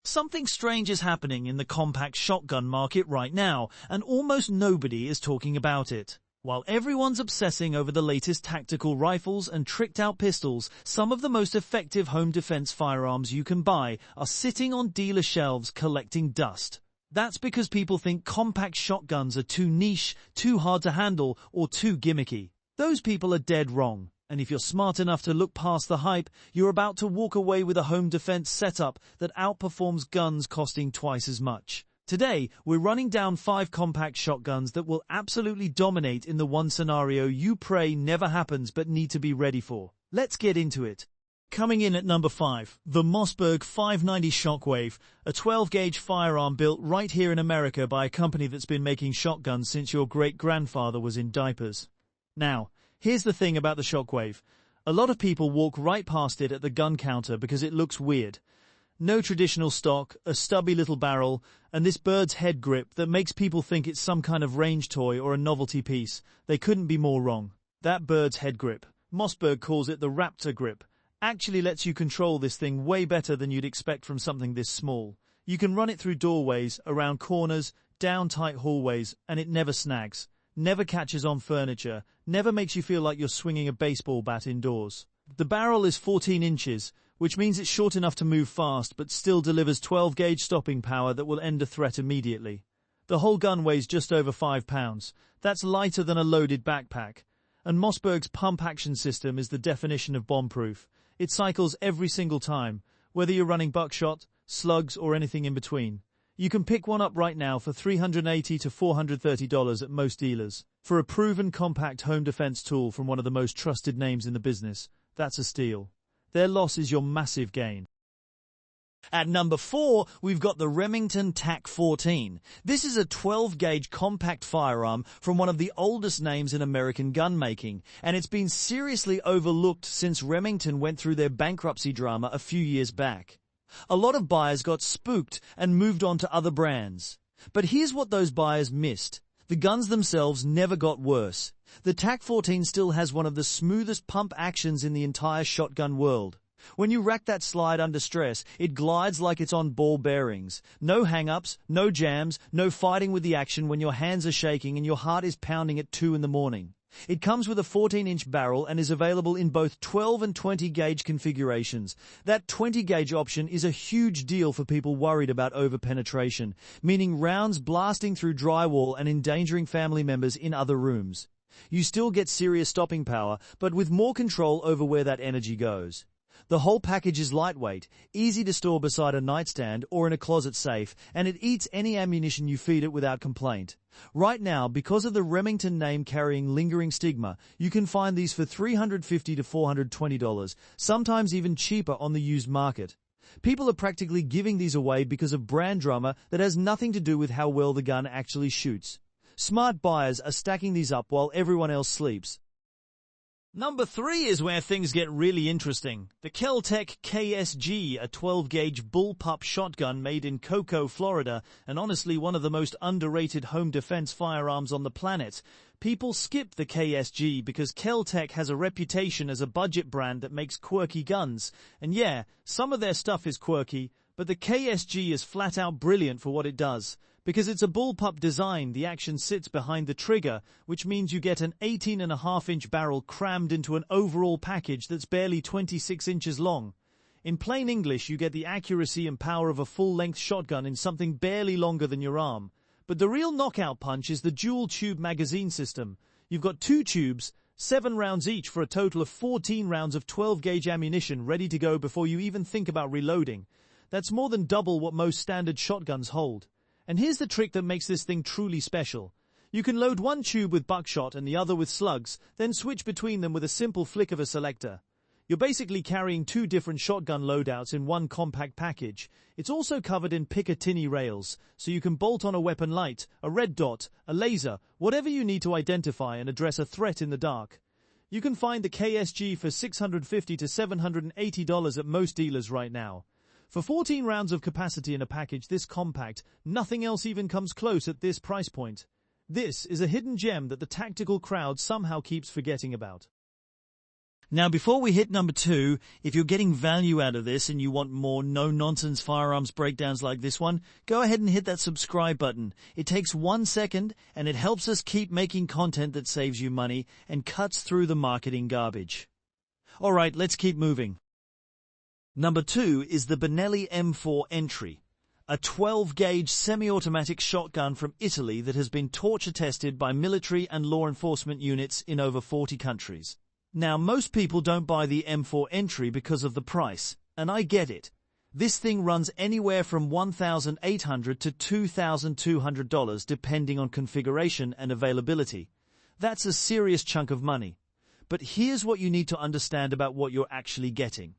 Something strange is happening in the compact shotgun market right now, and almost nobody is talking about it. While everyone's obsessing over the latest tactical rifles and tricked-out pistols, some of the most effective home defense firearms you can buy are sitting on dealer shelves collecting dust. That's because people think compact shotguns are too niche, too hard to handle, or too gimmicky. Those people are dead wrong. And if you're smart enough to look past the hype, you're about to walk away with a home defense setup that outperforms guns costing twice as much. Today, we're running down 5 compact shotguns that will absolutely dominate in the one scenario you pray never happens but need to be ready for. Let's get into it. Coming in at number 5, the Mossberg 590 Shockwave, a 12-gauge firearm built right here in America by a company that's been making shotguns since your great-grandfather was in diapers. Now, here's the thing about the Shockwave. A lot of people walk right past it at the gun counter because it looks weird. No traditional stock, a stubby little barrel, and this bird's head grip that makes people think it's some kind of range toy or a novelty piece. They couldn't be more wrong. That bird's head grip, Mossberg calls it the Raptor grip, actually lets you control this thing way better than you'd expect from something this small. You can run it through doorways, around corners, down tight hallways, and it never snags. Never catches on furniture, never makes you feel like you're swinging a baseball bat indoors. The barrel is 14 inches, which means it's short enough to move fast but still delivers 12-gauge stopping power that will end a threat immediately. The whole gun weighs just over 5 pounds. That's lighter than a loaded backpack. And Mossberg's pump action system is the definition of bomb-proof. It cycles every single time, whether you're running buckshot, slugs, or anything in between. You can pick one up right now for $380 to $430 at most dealers. For a proven compact home defense tool from one of the most trusted names in the business, that's a steal. Their loss is your massive gain. At number 4, we've got the Remington TAC-14. This is a 12-gauge compact firearm from one of the oldest names in American gun making, and it's been seriously overlooked since Remington went through their bankruptcy drama a few years back. A lot of buyers got spooked and moved on to other brands. But here's what those buyers missed. The guns themselves never got worse. The TAC-14 still has one of the smoothest pump actions in the entire shotgun world. When you rack that slide under stress, it glides like it's on ball bearings. No hang-ups, no jams, no fighting with the action when your hands are shaking and your heart is pounding at 2 in the morning. It comes with a 14-inch barrel and is available in both 12 and 20-gauge configurations. That 20-gauge option is a huge deal for people worried about over-penetration, meaning rounds blasting through drywall and endangering family members in other rooms. You still get serious stopping power, but with more control over where that energy goes. The whole package is lightweight, easy to store beside a nightstand or in a closet safe, and it eats any ammunition you feed it without complaint. Right now, because of the Remington name carrying lingering stigma, you can find these for $350 to $420, sometimes even cheaper on the used market. People are practically giving these away because of brand drama that has nothing to do with how well the gun actually shoots. Smart buyers are stacking these up while everyone else sleeps. Number 3 is where things get really interesting. The Kel-Tec KSG, a 12-gauge Bullpup shotgun made in Cocoa, Florida, and honestly one of the most underrated home defense firearms on the planet. People skip the KSG because Kel-Tec has a reputation as a budget brand that makes quirky guns. And yeah, some of their stuff is quirky, but the KSG is flat out brilliant for what it does. Because it's a bullpup design, the action sits behind the trigger, which means you get an 18.5-inch barrel crammed into an overall package that's barely 26 inches long. In plain English, you get the accuracy and power of a full-length shotgun in something barely longer than your arm. But the real knockout punch is the dual-tube magazine system. You've got 2 tubes, 7 rounds each for a total of 14 rounds of 12-gauge ammunition ready to go before you even think about reloading. That's more than double what most standard shotguns hold. And here's the trick that makes this thing truly special. You can load one tube with buckshot and the other with slugs, then switch between them with a simple flick of a selector. You're basically carrying 2 different shotgun loadouts in one compact package. It's also covered in Picatinny rails, so you can bolt on a weapon light, a red dot, a laser, whatever you need to identify and address a threat in the dark. You can find the KSG for $650 to $780 at most dealers right now. For 14 rounds of capacity in a package this compact, nothing else even comes close at this price point. This is a hidden gem that the tactical crowd somehow keeps forgetting about. Now, before we hit number 2, if you're getting value out of this and you want more no-nonsense firearms breakdowns like this one, go ahead and hit that subscribe button. It takes 1 second and it helps us keep making content that saves you money and cuts through the marketing garbage. Alright, let's keep moving. Number 2 is the Benelli M4 Entry, a 12-gauge semi-automatic shotgun from Italy that has been torture-tested by military and law enforcement units in over 40 countries. Now, most people don't buy the M4 Entry because of the price, and I get it. This thing runs anywhere from $1,800 to $2,200 depending on configuration and availability. That's a serious chunk of money. But here's what you need to understand about what you're actually getting.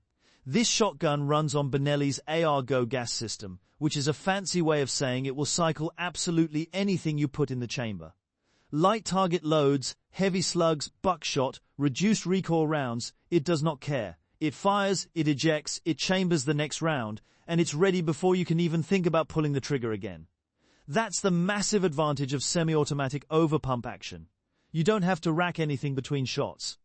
This shotgun runs on Benelli's AR-Go gas system, which is a fancy way of saying it will cycle absolutely anything you put in the chamber. Light target loads, heavy slugs, buckshot, reduced recoil rounds, it does not care. It fires, it ejects, it chambers the next round, and it's ready before you can even think about pulling the trigger again. That's the massive advantage of semi-automatic overpump action. You don't have to rack anything between shots.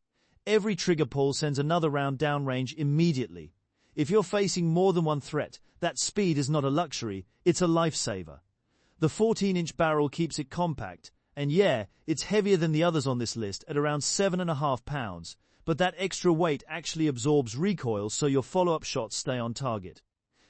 Every trigger pull sends another round downrange immediately. If you're facing more than one threat, that speed is not a luxury, it's a lifesaver. The 14-inch barrel keeps it compact, and yeah, it's heavier than the others on this list at around 7.5 pounds, but that extra weight actually absorbs recoil so your follow-up shots stay on target.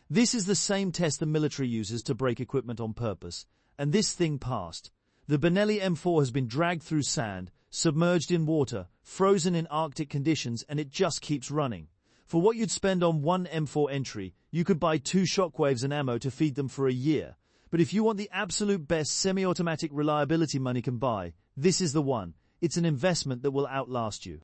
This is the same test the military uses to break equipment on purpose, and this thing passed. The Benelli M4 has been dragged through sand, submerged in water, frozen in Arctic conditions, and it just keeps running. For what you'd spend on one M4 Entry, you could buy 2 shockwaves and ammo to feed them for a year. But if you want the absolute best semi-automatic reliability money can buy, this is the one. It's an investment that will outlast you.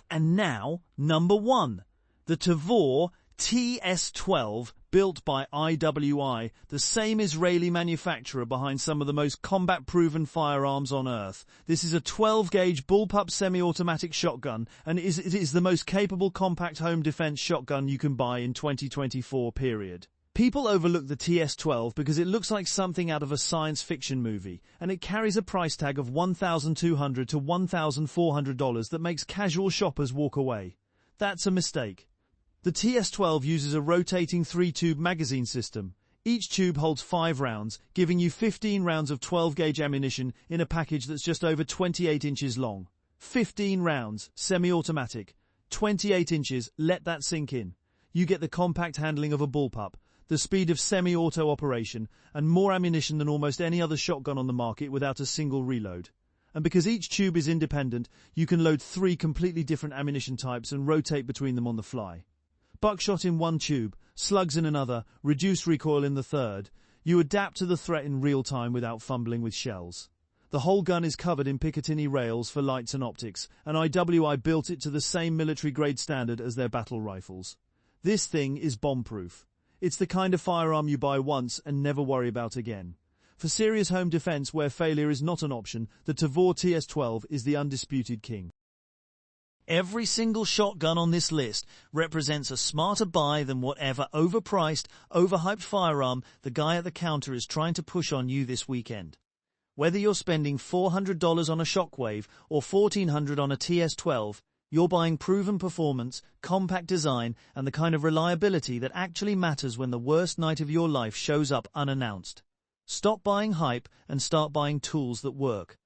And now, number 1. The Tavor TS12, built by IWI, the same Israeli manufacturer behind some of the most combat-proven firearms on Earth. This is a 12-gauge Bullpup semi-automatic shotgun, and it is the most capable compact home defense shotgun you can buy in 2024, period. People overlook the TS12 because it looks like something out of a science fiction movie, and it carries a price tag of $1,200 to $1,400 that makes casual shoppers walk away. That's a mistake. The TS12 uses a rotating 3-tube magazine system. Each tube holds 5 rounds, giving you 15 rounds of 12-gauge ammunition in a package that's just over 28 inches long. 15 rounds, semi-automatic. 28 inches, let that sink in. You get the compact handling of a Bullpup, the speed of semi-auto operation, and more ammunition than almost any other shotgun on the market without a single reload. And because each tube is independent, you can load 3 completely different ammunition types and rotate between them on the fly. Buckshot in one tube, slugs in another, reduced recoil in the third. You adapt to the threat in real time without fumbling with shells. The whole gun is covered in Picatinny rails for lights and optics, and IWI built it to the same military-grade standard as their battle rifles. This thing is bomb-proof. It's the kind of firearm you buy once and never worry about again. For serious home defense where failure is not an option, the Tavor TS12 is the undisputed king. Every single shotgun on this list represents a smarter buy than whatever overpriced, overhyped firearm the guy at the counter is trying to push on you this weekend. Whether you're spending $400 on a Shockwave or $1,400 on a TS12, you're buying proven performance, compact design, and the kind of reliability that actually matters when the worst night of your life shows up unannounced. Stop buying hype and start buying tools that work.